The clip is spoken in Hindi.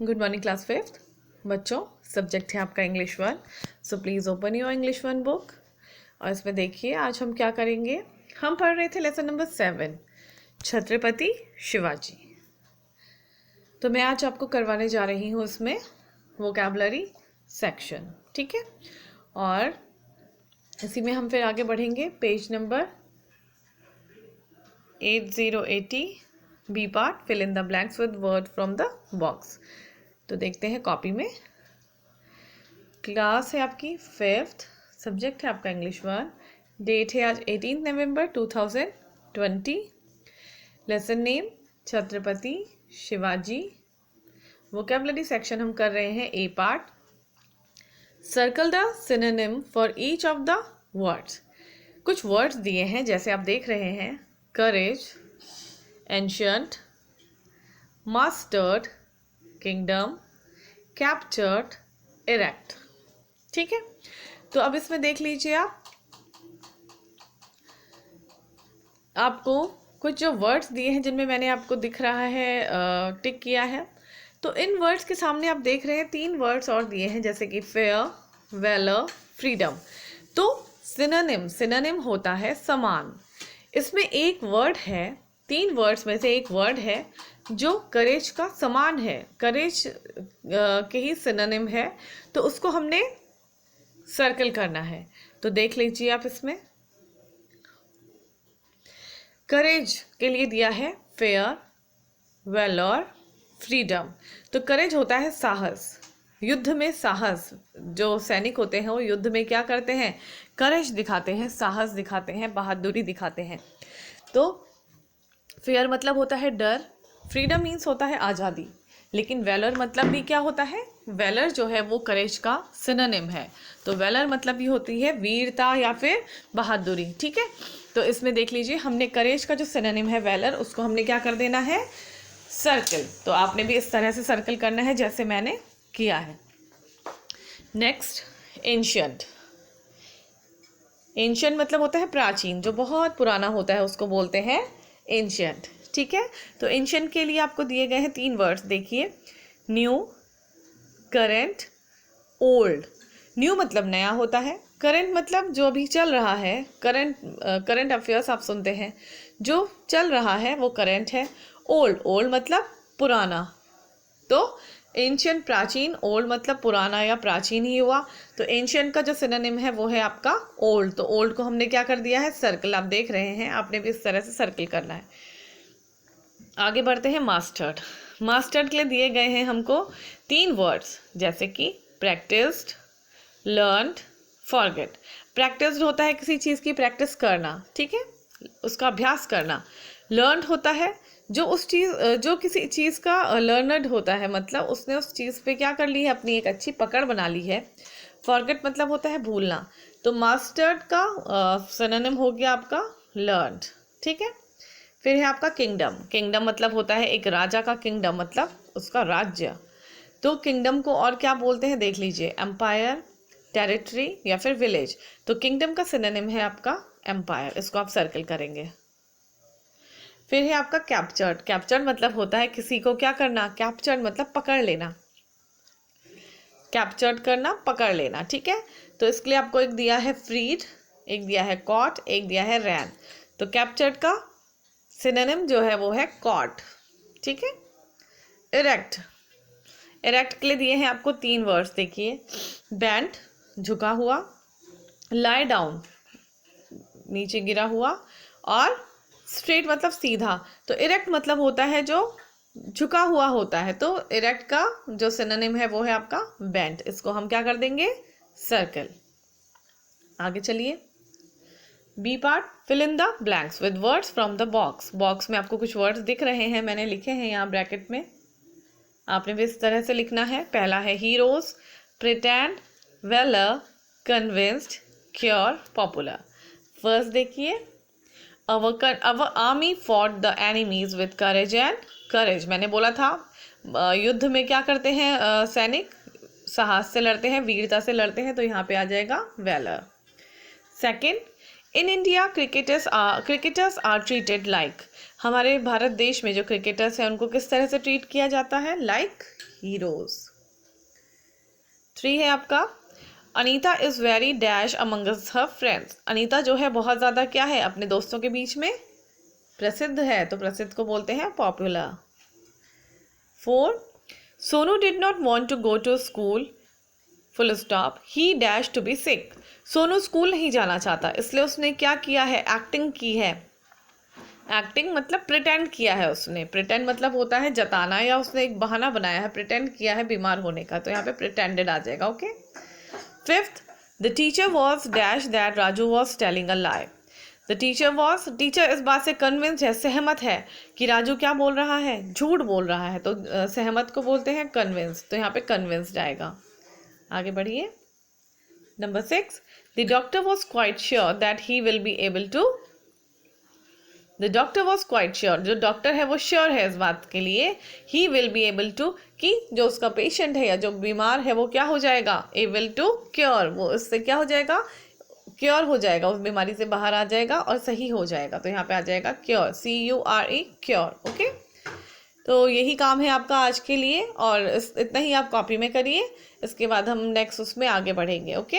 गुड मॉर्निंग क्लास फिफ्थ बच्चों। सब्जेक्ट है आपका English one. So please open your English one book और इसमें देखिए आज हम क्या करेंगे। हम पढ़ रहे थे लेसन नंबर 7 छत्रपति शिवाजी। तो मैं आज आपको करवाने जा रही हूँ इसमें वोकैबुलरी सेक्शन, ठीक है। और इसी में हम फिर आगे बढ़ेंगे। Page number 8080 B part, fill in the blanks with word from the box. तो देखते हैं कॉपी में। क्लास है आपकी फिफ्थ, सब्जेक्ट है आपका इंग्लिश वन, डेट है आज 18 नवंबर 2020। Lesson name Chhatrapati Shivaji. Vocabulary section हम कर रहे हैं A part. Circle the synonym for each of the words. कुछ वर्ड्स दिए हैं जैसे आप देख रहे हैं, courage, ancient, mastered, kingdom, captured, erect, ठीक है। तो अब इसमें देख लीजिए आपको कुछ जो वर्ड्स दिए हैं जिनमें मैंने आपको दिख रहा है टिक किया है। तो इन वर्ड्स के सामने आप देख रहे हैं 3 वर्ड्स और दिए हैं जैसे कि फेयर, वेलर, फ्रीडम। तो सिनोनिम होता है समान। इसमें एक वर्ड है, 3 वर्ड्स में से एक वर्ड है जो करेज का समान है, करेज के ही सिनोनिम है, तो उसको हमने सर्कल करना है। तो देख लीजिए आप इसमें करेज के लिए दिया है फेयर, वेलर, फ्रीडम। तो करेज होता है साहस, युद्ध में साहस। जो सैनिक होते हैं वो युद्ध में क्या करते हैं, करेज दिखाते हैं, साहस दिखाते हैं, बहादुरी दिखाते हैं। तो फेयर मतलब होता है डर, फ्रीडम मीन्स होता है आज़ादी। लेकिन वेलर मतलब भी क्या होता है, वेलर जो है वो करेज का सिनोनिम है। तो वेलर मतलब भी होती है वीरता या फिर बहादुरी, ठीक है। तो इसमें देख लीजिए हमने करेज का जो सिनोनिम है वेलर, उसको हमने क्या कर देना है, सर्कल। तो आपने भी इस तरह से सर्कल करना है जैसे मैंने किया है। Next, ancient. एंशियंट मतलब होता है प्राचीन, जो बहुत पुराना होता है उसको बोलते हैं एंशियंट, ठीक है। तो एंशियंट के लिए आपको दिए गए हैं 3 वर्ड्स, देखिए, न्यू, करेंट, ओल्ड। न्यू मतलब नया होता है, करंट मतलब जो अभी चल रहा है, करंट अफेयर्स आप सुनते हैं, जो चल रहा है वो करंट है। ओल्ड मतलब पुराना। तो एंशियंट प्राचीन, ओल्ड मतलब पुराना या प्राचीन ही हुआ। तो एंशियंट का जो सिनोनिम है वो है आपका ओल्ड। तो ओल्ड को हमने क्या कर दिया है, सर्कल। आप देख रहे हैं, आपने भी इस तरह से सर्कल करना है। आगे बढ़ते हैं मास्टर्ड। मास्टर्ड के लिए दिए गए हैं हमको 3 वर्ड्स जैसे कि प्रैक्टिस्ड, लर्नड, फॉरगेट। प्रैक्टिस्ड होता है किसी चीज़ की प्रैक्टिस करना, ठीक है, उसका अभ्यास करना। लर्नड होता है जो किसी चीज़ का लर्नड होता है, मतलब उसने उस चीज़ पे क्या कर ली है, अपनी एक अच्छी पकड़ बना ली है। फॉरगेट मतलब होता है भूलना। तो मास्टर्ड का सिनोनिम हो गया आपका लर्नड, ठीक है। फिर है आपका किंगडम। किंगडम मतलब होता है एक राजा का किंगडम मतलब उसका राज्य। तो किंगडम को और क्या बोलते हैं देख लीजिए, एम्पायर, टेरिटरी या फिर विलेज। तो किंगडम का सिनोनिम है आपका एम्पायर, इसको आप सर्कल करेंगे। फिर है आपका कैप्चर्ड। कैप्चर्ड मतलब होता है किसी को क्या करना, कैप्चर्ड मतलब पकड़ लेना, कैप्चर्ड करना, पकड़ लेना, ठीक है। तो इसके लिए आपको एक दिया है फ्रीड, एक दिया है कॉट, एक दिया है रैन। तो कैप्चर्ड का सिनोनिम जो है वो है कॉट, ठीक है। इरेक्ट। इरेक्ट के लिए दिए हैं आपको 3 वर्ड्स, देखिए, बेंट झुका हुआ, लाई डाउन नीचे गिरा हुआ, और स्ट्रेट मतलब सीधा। तो इरेक्ट मतलब होता है जो झुका हुआ होता है। तो इरेक्ट का जो सिनोनिम है वो है आपका बेंट। इसको हम क्या कर देंगे, सर्कल। आगे चलिए, B part, fill in the blanks with words from the box. Box में आपको कुछ वर्ड्स दिख रहे हैं, मैंने लिखे हैं यहाँ ब्रैकेट में, आपने भी इस तरह से लिखना है। पहला है heroes, pretend, valour, convinced, cure, popular. First देखिए, our army fought the enemies with courage and courage. मैंने बोला था युद्ध में क्या करते हैं सैनिक, साहस से लड़ते हैं, वीरता से लड़ते हैं, तो यहाँ पे आ जाएगा वेलर। Second, in India cricketers are treated like, हमारे भारत देश में जो क्रिकेटर्स हैं उनको किस तरह से ट्रीट किया जाता है? Like heroes. 3 है आपका, Anita is very dash amongst her friends, Anita जो है बहुत ज़्यादा क्या है? अपने दोस्तों के बीच में प्रसिद्ध है, तो प्रसिद्ध को बोलते हैं popular. 4, Sonu did not want to go to school full stop he dash to be sick, Sonu school नहीं जाना चाहता इसलिए उसने क्या किया है? एक्टिंग की है। एक्टिंग मतलब प्रिटेंड किया है उसने, प्रिटेंड मतलब होता है जताना, या उसने एक बहाना बनाया है, प्रिटेंड किया है बीमार होने का, तो यहाँ पे प्रिटेंडेड आ जाएगा। Okay. 5th, the teacher was dash that Raju was telling a lie, the teacher इस बात से कन्विंस्ड है, सहमत है कि राजू क्या बोल रहा है? झूठ बोल रहा है, तो सहमत को बोलते हैं कन्विंस्ड, तो यहाँ पे कन्विंस्ड आएगा। आगे बढ़िए। Number 6, the doctor was quite sure that he will be able to, the doctor was quite sure, जो डॉक्टर है वो श्योर है इस बात के लिए, he will be able to, कि जो उसका पेशेंट है या जो बीमार है वो क्या हो जाएगा? एबल टू क्योर, वो इससे क्या हो जाएगा? क्योर हो जाएगा, उस बीमारी से बाहर आ जाएगा और सही हो जाएगा, तो यहाँ पे आ जाएगा क्योर, CURE, क्योर। ओके, तो यही काम है आपका आज के लिए, और इतना ही आप कॉपी में करिए, इसके बाद हम नेक्स्ट उसमें आगे बढ़ेंगे। ओके।